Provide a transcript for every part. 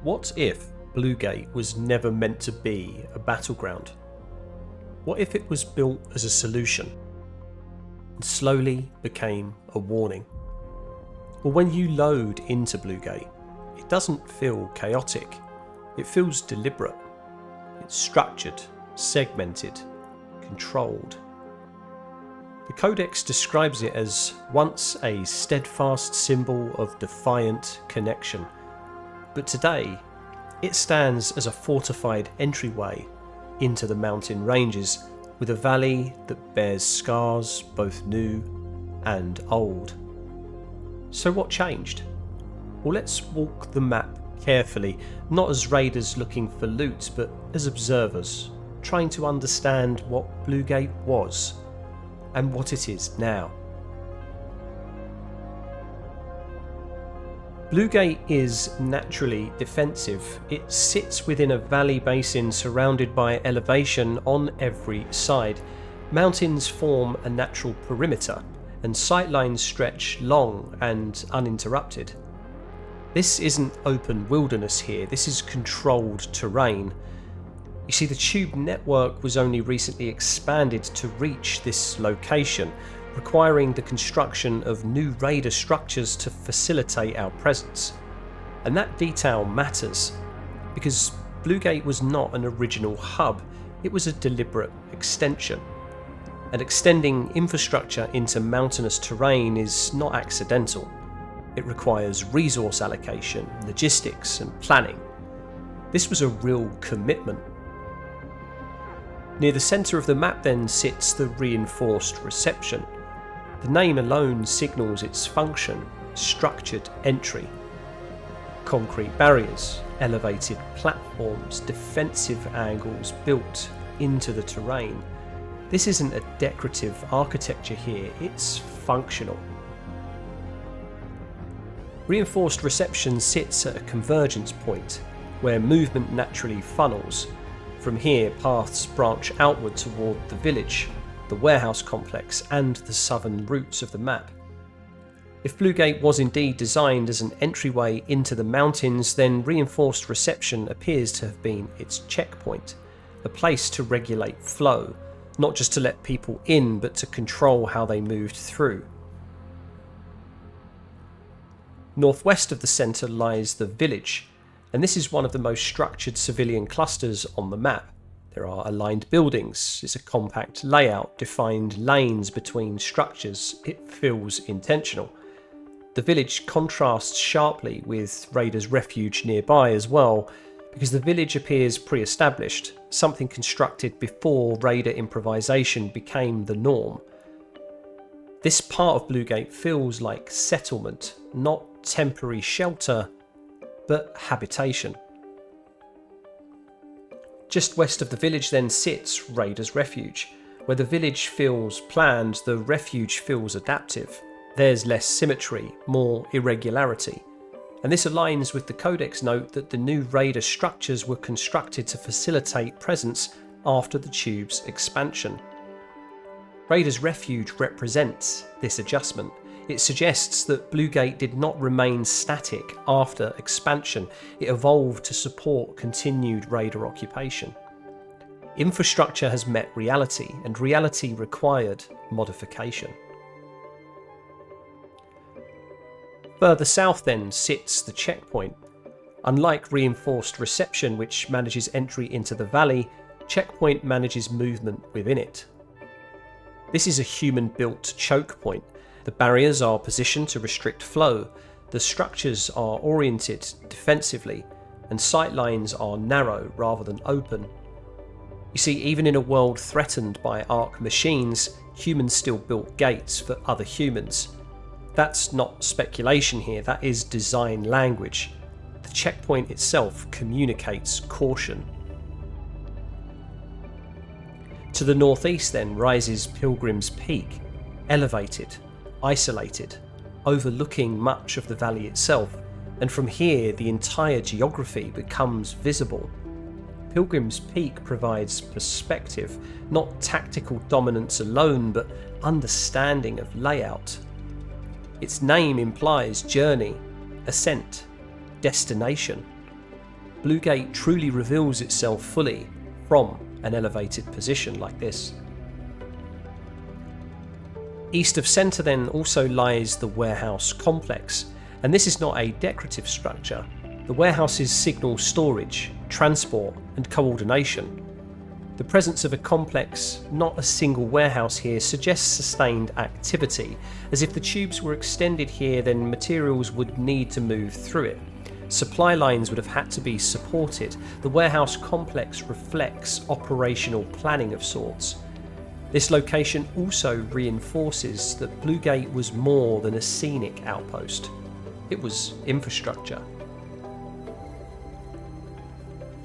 What if Bluegate was never meant to be a battleground? What if it was built as a solution and slowly became a warning? Well, when you load into Bluegate, it doesn't feel chaotic. It feels deliberate. It's structured, segmented, controlled. The Codex describes it as once a steadfast symbol of defiant connection, but today it stands as a fortified entryway into the mountain ranges, with a valley that bears scars both new and old. So what changed? Well, let's walk the map carefully, not as raiders looking for loot, but as observers, trying to understand what Bluegate was and what it is now. Bluegate is naturally defensive. It sits within a valley basin surrounded by elevation on every side. Mountains form a natural perimeter, and sightlines stretch long and uninterrupted. This isn't open wilderness here, this is controlled terrain. You see, the tube network was only recently expanded to reach this location, requiring the construction of new raider structures to facilitate our presence. And that detail matters, because Bluegate was not an original hub, it was a deliberate extension. And extending infrastructure into mountainous terrain is not accidental. It requires resource allocation, logistics, and planning. This was a real commitment. Near the centre of the map then sits the reinforced reception. The name alone signals its function: structured entry. Concrete barriers, elevated platforms, defensive angles built into the terrain. This isn't a decorative architecture here, it's functional. Reinforced reception sits at a convergence point, where movement naturally funnels. From here, paths branch outward toward the village, the warehouse complex, and the southern routes of the map. If Bluegate was indeed designed as an entryway into the mountains, then reinforced reception appears to have been its checkpoint, a place to regulate flow, not just to let people in, but to control how they moved through. Northwest of the centre lies the village, and this is one of the most structured civilian clusters on the map. There are aligned buildings, it's a compact layout, defined lanes between structures. It feels intentional. The village contrasts sharply with Raiders' Refuge nearby as well, because the village appears pre-established, something constructed before Raider improvisation became the norm. This part of Bluegate feels like settlement, not temporary shelter, but habitation. Just west of the village then sits Raiders' Refuge. Where the village feels planned, the refuge feels adaptive. There's less symmetry, more irregularity. And this aligns with the Codex note that the new Raider structures were constructed to facilitate presence after the tube's expansion. Raiders' Refuge represents this adjustment. It suggests that Bluegate did not remain static after expansion. It evolved to support continued Raider occupation. Infrastructure has met reality, and reality required modification. Further south then sits the checkpoint. Unlike reinforced reception, which manages entry into the valley, checkpoint manages movement within it. This is a human-built choke point. The barriers are positioned to restrict flow, the structures are oriented defensively, and sightlines are narrow rather than open. You see, even in a world threatened by Ark machines, humans still built gates for other humans. That's not speculation here, that is design language. The checkpoint itself communicates caution. To the northeast then rises Pilgrim's Peak, elevated, isolated, overlooking much of the valley itself, and from here the entire geography becomes visible. Pilgrim's Peak provides perspective, not tactical dominance alone, but understanding of layout. Its name implies journey, ascent, destination. Blue Gate truly reveals itself fully from an elevated position like this. East of centre then also lies the warehouse complex, and this is not a decorative structure. The warehouses signal storage, transport and coordination. The presence of a complex, not a single warehouse here, suggests sustained activity. As if the tubes were extended here, then materials would need to move through it. Supply lines would have had to be supported. The warehouse complex reflects operational planning of sorts. This location also reinforces that Blue Gate was more than a scenic outpost. It was infrastructure.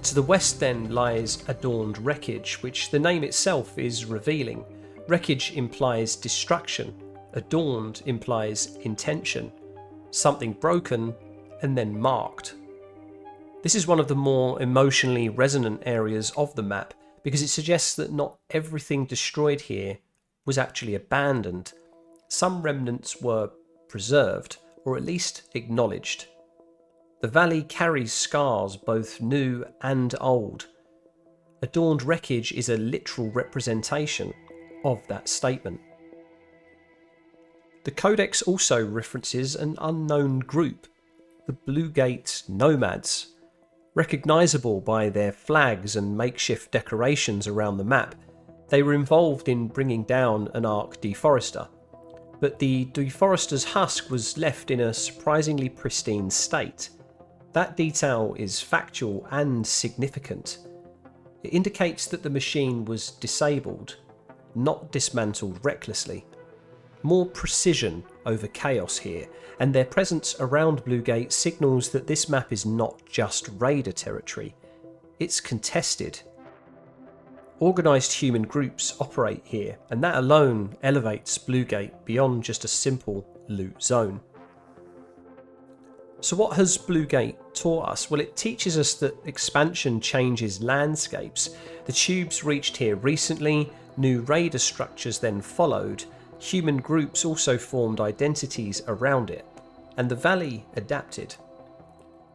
To the west then lies Adorned Wreckage, which the name itself is revealing. Wreckage implies destruction, adorned implies intention, something broken and then marked. This is one of the more emotionally resonant areas of the map because it suggests that not everything destroyed here was actually abandoned. Some remnants were preserved, or at least acknowledged. The valley carries scars, both new and old. Adorned Wreckage is a literal representation of that statement. The Codex also references an unknown group, the Blue Gate Nomads. Recognisable by their flags and makeshift decorations around the map, they were involved in bringing down an Ark deforester. But the deforester's husk was left in a surprisingly pristine state. That detail is factual and significant. It indicates that the machine was disabled, not dismantled recklessly. More precision over chaos here, and their presence around Blue Gate signals that this map is not just raider territory, it's contested. Organised human groups operate here, and that alone elevates Blue Gate beyond just a simple loot zone. So what has Blue Gate taught us? Well, it teaches us that expansion changes landscapes. The tubes reached here recently, new raider structures then followed, human groups also formed identities around it, and the valley adapted.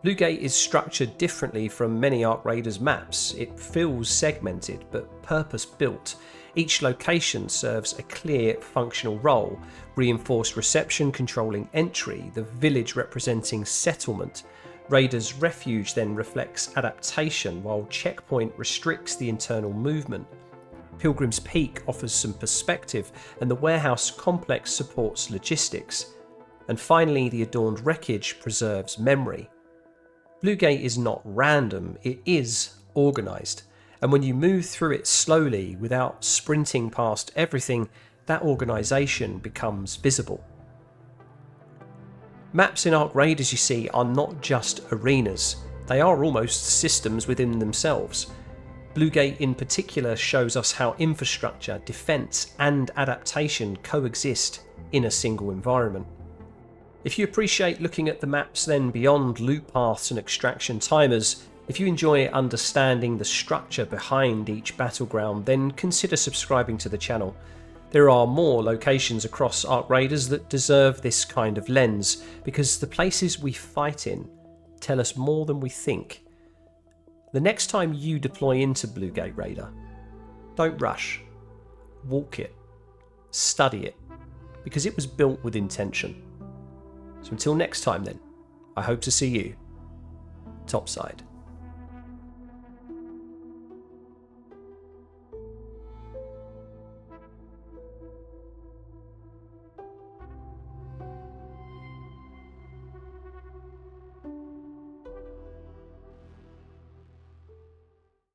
Blue Gate is structured differently from many Ark Raiders maps. It feels segmented but purpose-built. Each location serves a clear functional role: reinforced reception controlling entry, the village representing settlement. Raiders' Refuge then reflects adaptation, while Checkpoint restricts the internal movement. Pilgrim's Peak offers some perspective, and the warehouse complex supports logistics. And finally, the Adorned Wreckage preserves memory. Blue Gate is not random, it is organised. And when you move through it slowly, without sprinting past everything, that organisation becomes visible. Maps in Ark Raiders, you see, are not just arenas. They are almost systems within themselves. Blue Gate in particular shows us how infrastructure, defence and adaptation coexist in a single environment. If you appreciate looking at the maps then beyond loot paths and extraction timers, if you enjoy understanding the structure behind each battleground, then consider subscribing to the channel. There are more locations across Ark Raiders that deserve this kind of lens, because the places we fight in tell us more than we think. The next time you deploy into Blue Gate Raider, don't rush. Walk it. Study it. Because it was built with intention. So until next time then, I hope to see you topside.